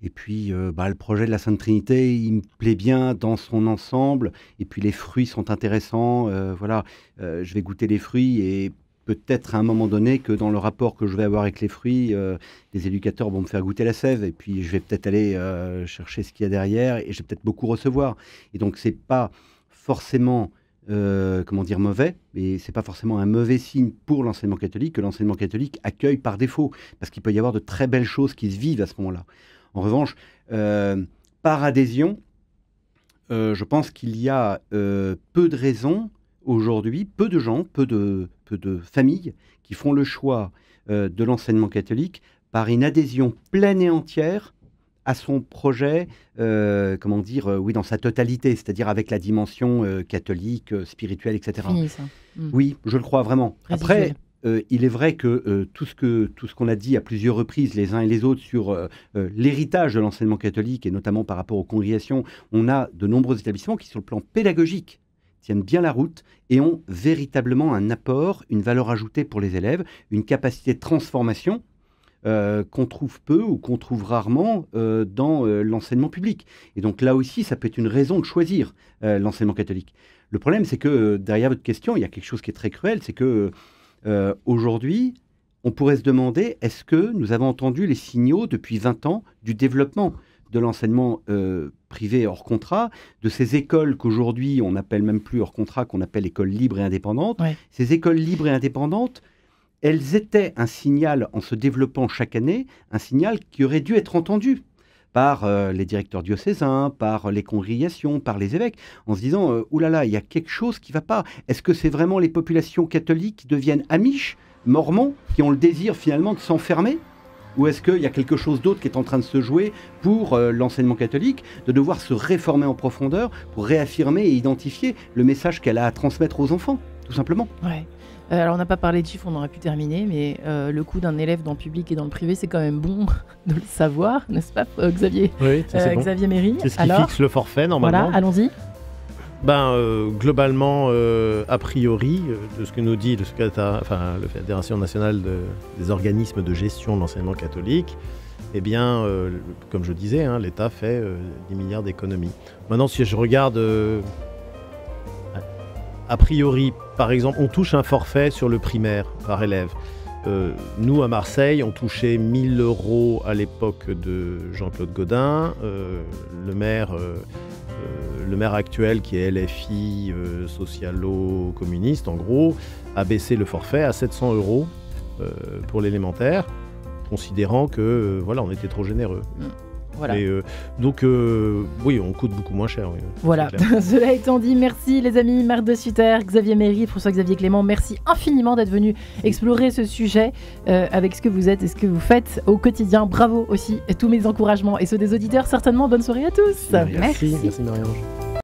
Et puis, le projet de la Sainte Trinité, il me plaît bien dans son ensemble. Et puis, les fruits sont intéressants. Voilà, je vais goûter les fruits et peut-être à un moment donné que dans le rapport que je vais avoir avec les fruits, les éducateurs vont me faire goûter la sève. Et puis, je vais peut-être aller chercher ce qu'il y a derrière et je vais peut-être beaucoup recevoir. Et donc, c'est pas forcément comment dire, mauvais, et c'est pas forcément un mauvais signe pour l'enseignement catholique que l'enseignement catholique accueille par défaut, parce qu'il peut y avoir de très belles choses qui se vivent à ce moment-là. En revanche, par adhésion, je pense qu'il y a peu de raisons aujourd'hui, peu de gens, peu de familles qui font le choix de l'enseignement catholique par une adhésion pleine et entière à son projet, oui, dans sa totalité, c'est-à-dire avec la dimension catholique, spirituelle, etc. Fini, ça. Oui, je le crois vraiment. Résiduel. Après, il est vrai que tout ce qu'on a dit à plusieurs reprises, les uns et les autres, sur l'héritage de l'enseignement catholique, et notamment par rapport aux congrégations, on a de nombreux établissements qui, sur le plan pédagogique, tiennent bien la route et ont véritablement un apport, une valeur ajoutée pour les élèves, une capacité de transformation qu'on trouve peu ou qu'on trouve rarement dans l'enseignement public. Et donc là aussi, ça peut être une raison de choisir l'enseignement catholique. Le problème, c'est que derrière votre question, il y a quelque chose qui est très cruel, c'est que aujourd'hui, on pourrait se demander, est-ce que nous avons entendu les signaux depuis 20 ans du développement de l'enseignement privé hors contrat, de ces écoles qu'aujourd'hui on n'appelle même plus hors contrat, qu'on appelle écoles libres et indépendantes. Ouais. Ces écoles libres et indépendantes, elles étaient un signal, en se développant chaque année, un signal qui aurait dû être entendu par les directeurs diocésains, par les congrégations, par les évêques, en se disant oulala, il y a quelque chose qui ne va pas. Est-ce que c'est vraiment les populations catholiques qui deviennent amish, mormons, qui ont le désir finalement de s'enfermer ? Ou est-ce qu'il y a quelque chose d'autre qui est en train de se jouer pour l'enseignement catholique, de devoir se réformer en profondeur pour réaffirmer et identifier le message qu'elle a à transmettre aux enfants, tout simplement ? Ouais. Alors, on n'a pas parlé de chiffres, on aurait pu terminer, mais le coût d'un élève dans le public et dans le privé, c'est quand même bon de le savoir, n'est-ce pas, Xavier ? Oui, c'est bon. Xavier Méry. C'est ce qui fixe le forfait, normalement. Voilà, allons-y. Globalement, a priori, de ce que nous dit la Fédération nationale des organismes de gestion de l'enseignement catholique, eh bien, comme je disais, l'État fait 10 milliards d'économies. Maintenant, si je regarde, a priori, par exemple, on touche un forfait sur le primaire par élève. Nous, à Marseille, on touchait 1 000 € à l'époque de Jean-Claude Gaudin. Le maire actuel, qui est LFI, socialo-communiste, en gros, a baissé le forfait à 700 € pour l'élémentaire, considérant que on était trop généreux. Voilà. Et, oui, on coûte beaucoup moins cher. Oui, voilà, cela étant dit, merci les amis, Marc de Sutter, Xavier Méry, François-Xavier Clément, merci infiniment d'être venus explorer ce sujet avec ce que vous êtes et ce que vous faites au quotidien. Bravo aussi, et tous mes encouragements et ceux des auditeurs, certainement. Bonne soirée à tous. Merci Marie-Ange.